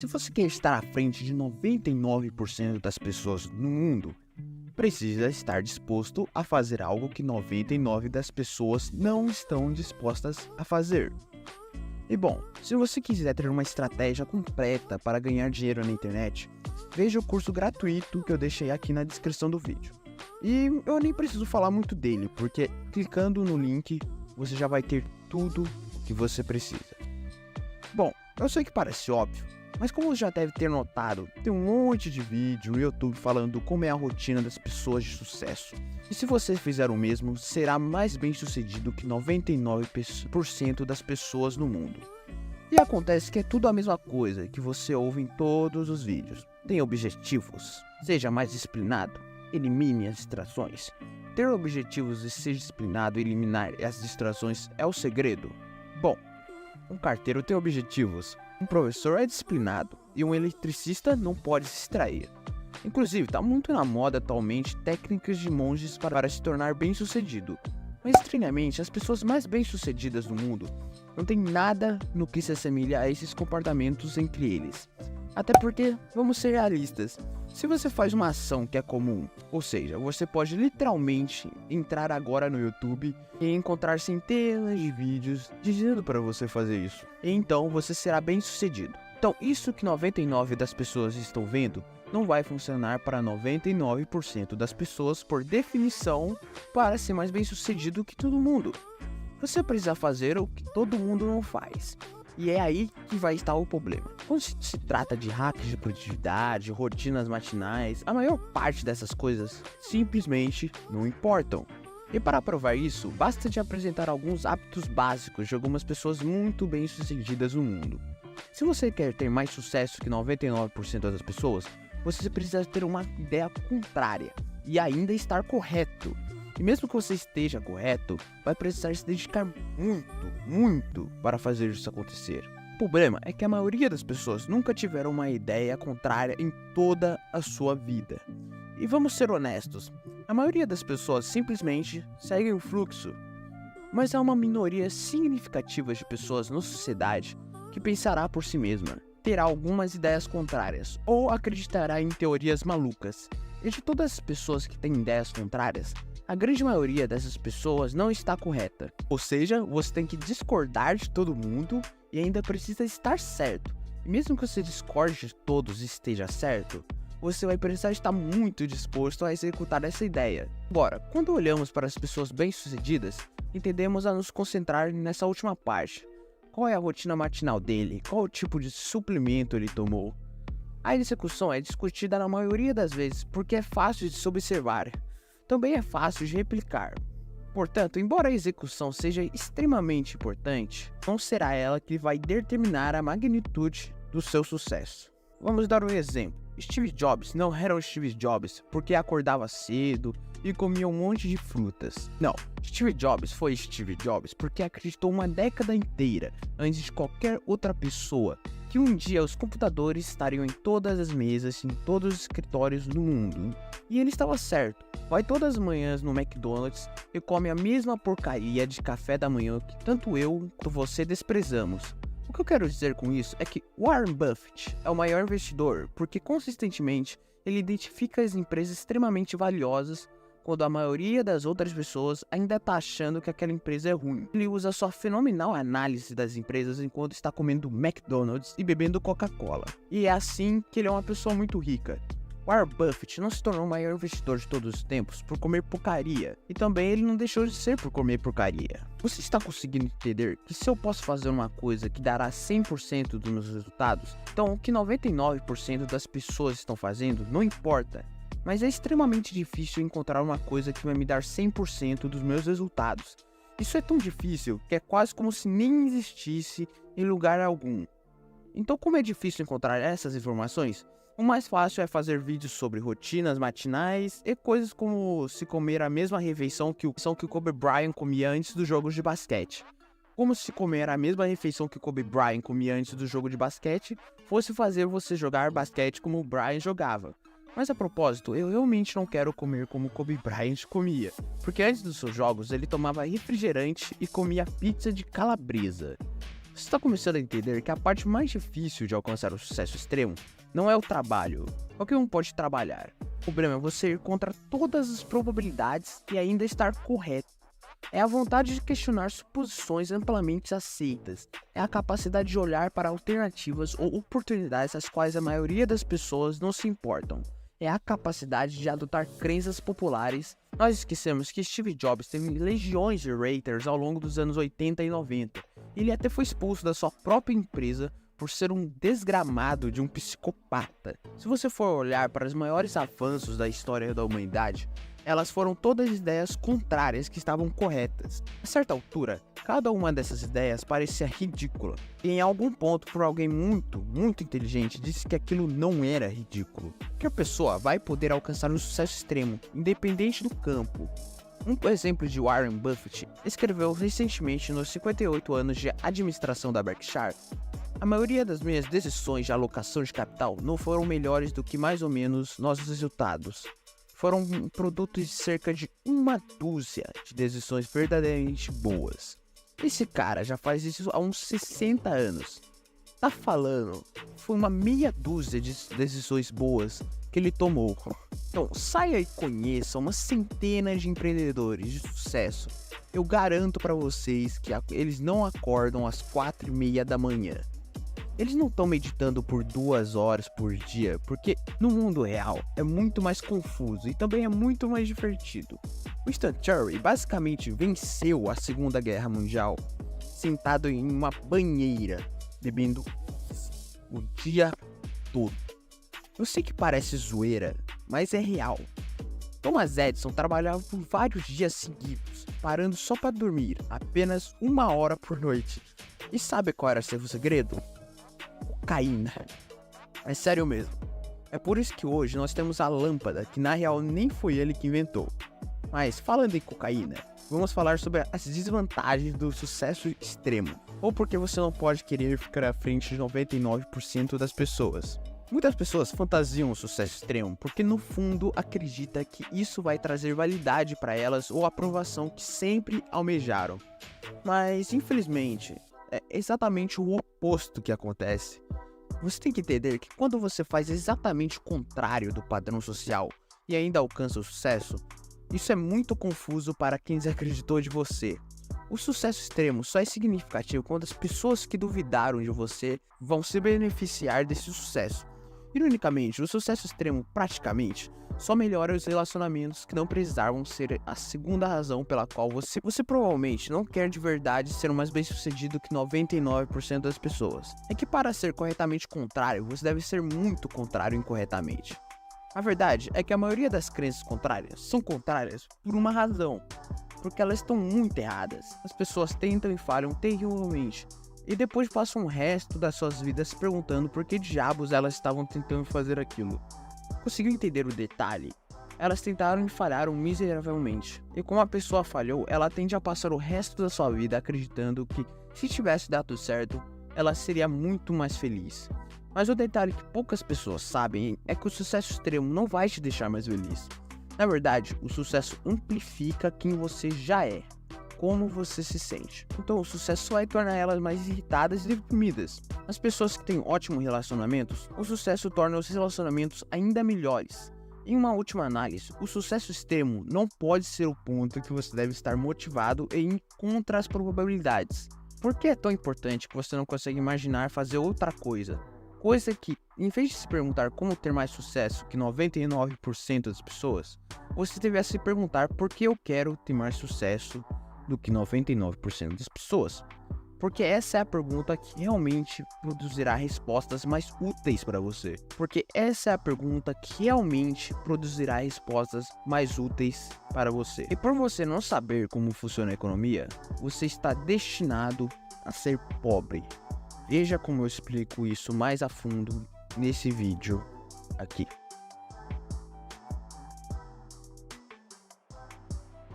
Se você quer estar à frente de 99% das pessoas no mundo, precisa estar disposto a fazer algo que 99% das pessoas não estão dispostas a fazer. E bom, se você quiser ter uma estratégia completa para ganhar dinheiro na internet, veja o curso gratuito que eu deixei aqui na descrição do vídeo. E eu nem preciso falar muito dele, porque clicando no link você já vai ter tudo o que você precisa. Bom, eu sei que parece óbvio, mas como você já deve ter notado, tem um monte de vídeo no YouTube falando como é a rotina das pessoas de sucesso. E se você fizer o mesmo, será mais bem sucedido que 99% das pessoas no mundo. E acontece que é tudo a mesma coisa que você ouve em todos os vídeos. Tem objetivos, seja mais disciplinado, elimine as distrações. Ter objetivos e ser disciplinado e eliminar as distrações é o segredo. Bom, um carteiro tem objetivos, um professor é disciplinado e um eletricista não pode se distrair. Inclusive, está muito na moda atualmente técnicas de monges para se tornar bem-sucedido. Mas estranhamente, as pessoas mais bem-sucedidas do mundo não têm nada no que se assemelha a esses comportamentos entre eles. Até porque, vamos ser realistas, se você faz uma ação que é comum, ou seja, você pode literalmente entrar agora no YouTube e encontrar centenas de vídeos dizendo para você fazer isso. E então você será bem sucedido. Então isso que 99% das pessoas estão vendo não vai funcionar para 99% das pessoas por definição para ser mais bem sucedido que todo mundo. Você precisa fazer o que todo mundo não faz. E é aí que vai estar o problema. Quando se trata de hacks de produtividade, rotinas matinais, a maior parte dessas coisas simplesmente não importam. E para provar isso, basta te apresentar alguns hábitos básicos de algumas pessoas muito bem-sucedidas no mundo. Se você quer ter mais sucesso que 99% das pessoas, você precisa ter uma ideia contrária e ainda estar correto. E mesmo que você esteja correto, vai precisar se dedicar muito para fazer isso acontecer. O problema é que a maioria das pessoas nunca tiveram uma ideia contrária em toda a sua vida. E vamos ser honestos, a maioria das pessoas simplesmente seguem o fluxo. Mas há uma minoria significativa de pessoas na sociedade que pensará por si mesma, terá algumas ideias contrárias ou acreditará em teorias malucas. E de todas as pessoas que têm ideias contrárias, a grande maioria dessas pessoas não está correta. Ou seja, você tem que discordar de todo mundo e ainda precisa estar certo. E mesmo que você discorde de todos e esteja certo, você vai precisar estar muito disposto a executar essa ideia. Agora, quando olhamos para as pessoas bem-sucedidas, entendemos a nos concentrar nessa última parte. Qual é a rotina matinal dele? Qual o tipo de suplemento ele tomou? A execução é discutida na maioria das vezes porque é fácil de se observar. Também é fácil de replicar. Portanto, embora a execução seja extremamente importante, não será ela que vai determinar a magnitude do seu sucesso. Vamos dar um exemplo. Steve Jobs não era o Steve Jobs porque acordava cedo e comia um monte de frutas. Não, Steve Jobs foi Steve Jobs porque acreditou uma década inteira, antes de qualquer outra pessoa, que um dia os computadores estariam em todas as mesas, em todos os escritórios do mundo. E ele estava certo. Vai todas as manhãs no McDonald's e come a mesma porcaria de café da manhã que tanto eu quanto você desprezamos. O que eu quero dizer com isso é que Warren Buffett é o maior investidor porque consistentemente ele identifica as empresas extremamente valiosas quando a maioria das outras pessoas ainda está achando que aquela empresa é ruim. Ele usa sua fenomenal análise das empresas enquanto está comendo McDonald's e bebendo Coca-Cola. E é assim que ele é uma pessoa muito rica. Warren Buffett não se tornou o maior investidor de todos os tempos por comer porcaria, e também ele não deixou de ser por comer porcaria. Você está conseguindo entender que se eu posso fazer uma coisa que dará 100% dos meus resultados, então o que 99% das pessoas estão fazendo não importa. Mas é extremamente difícil encontrar uma coisa que vai me dar 100% dos meus resultados. Isso é tão difícil que é quase como se nem existisse em lugar algum. Então, como é difícil encontrar essas informações, o mais fácil é fazer vídeos sobre rotinas matinais e coisas como se comer a mesma refeição que o Kobe Bryant comia antes dos jogos de basquete. Como se comer a mesma refeição que o Kobe Bryant comia antes do jogo de basquete fosse fazer você jogar basquete como o Bryant jogava. Mas a propósito, eu realmente não quero comer como Kobe Bryant comia, porque antes dos seus jogos ele tomava refrigerante e comia pizza de calabresa. Você está começando a entender que a parte mais difícil de alcançar o sucesso extremo não é o trabalho. Qualquer um pode trabalhar. O problema é você ir contra todas as probabilidades e ainda estar correto. É a vontade de questionar suposições amplamente aceitas. É a capacidade de olhar para alternativas ou oportunidades às quais a maioria das pessoas não se importam. É a capacidade de adotar crenças populares. Nós esquecemos que Steve Jobs teve legiões de haters ao longo dos anos 80 e 90. Ele até foi expulso da sua própria empresa por ser um desgramado de um psicopata. Se você for olhar para os maiores avanços da história da humanidade, elas foram todas ideias contrárias que estavam corretas. A certa altura, cada uma dessas ideias parecia ridícula. E em algum ponto, por alguém muito inteligente, disse que aquilo não era ridículo. Que a pessoa vai poder alcançar um sucesso extremo, independente do campo. Um exemplo de Warren Buffett escreveu recentemente nos 58 anos de administração da Berkshire: a maioria das minhas decisões de alocação de capital não foram melhores do que mais ou menos nossos resultados. Foram produtos de cerca de uma dúzia de decisões verdadeiramente boas. Esse cara já faz isso há uns 60 anos. Tá falando, foi uma meia dúzia de decisões boas que ele tomou. Então, saia e conheça uma centena de empreendedores de sucesso. Eu garanto para vocês que eles não acordam às 4:30 da manhã. Eles não estão meditando por 2 horas por dia, porque no mundo real é muito mais confuso e também é muito mais divertido. Winston Churchill basicamente venceu a Segunda Guerra Mundial sentado em uma banheira, bebendo o dia todo. Eu sei que parece zoeira, mas é real. Thomas Edison trabalhava por vários dias seguidos, parando só para dormir, apenas 1 hora por noite. E sabe qual era seu segredo? Cocaína. É sério mesmo. É por isso que hoje nós temos a lâmpada, que na real nem foi ele que inventou. Mas falando em cocaína, vamos falar sobre as desvantagens do sucesso extremo. Ou porque você não pode querer ficar à frente de 99% das pessoas. Muitas pessoas fantasiam o sucesso extremo porque no fundo acreditam que isso vai trazer validade para elas ou aprovação que sempre almejaram. Mas infelizmente, é exatamente o oposto que acontece. Você tem que entender que quando você faz exatamente o contrário do padrão social e ainda alcança o sucesso, isso é muito confuso para quem desacreditou de você. O sucesso extremo só é significativo quando as pessoas que duvidaram de você vão se beneficiar desse sucesso. Ironicamente, o sucesso extremo praticamente só melhora os relacionamentos que não precisavam ser a segunda razão pela qual você provavelmente não quer de verdade ser mais bem-sucedido que 99% das pessoas. É que para ser corretamente contrário, você deve ser muito contrário incorretamente. A verdade é que a maioria das crenças contrárias são contrárias por uma razão, porque elas estão muito erradas. As pessoas tentam e falham terrivelmente, e depois passam o resto das suas vidas se perguntando por que diabos elas estavam tentando fazer aquilo. Conseguiu entender o detalhe? Elas tentaram e falharam miseravelmente, e como a pessoa falhou, ela tende a passar o resto da sua vida acreditando que, se tivesse dado certo, ela seria muito mais feliz. Mas o detalhe que poucas pessoas sabem é que o sucesso extremo não vai te deixar mais feliz. Na verdade, o sucesso amplifica quem você já é, como você se sente. Então o sucesso vai tornar elas mais irritadas e deprimidas. As pessoas que têm ótimos relacionamentos, o sucesso torna os relacionamentos ainda melhores. Em uma última análise, o sucesso extremo não pode ser o ponto que você deve estar motivado e ir contra as probabilidades. Por que é tão importante que você não consegue imaginar fazer outra coisa? Coisa que, em vez de se perguntar como ter mais sucesso que 99% das pessoas, você devia se perguntar por que eu quero ter mais sucesso do que 99% das pessoas. Porque essa é a pergunta que realmente produzirá respostas mais úteis para você. Porque essa é a pergunta que realmente produzirá respostas mais úteis para você. E por você não saber como funciona a economia, você está destinado a ser pobre. Veja como eu explico isso mais a fundo nesse vídeo aqui.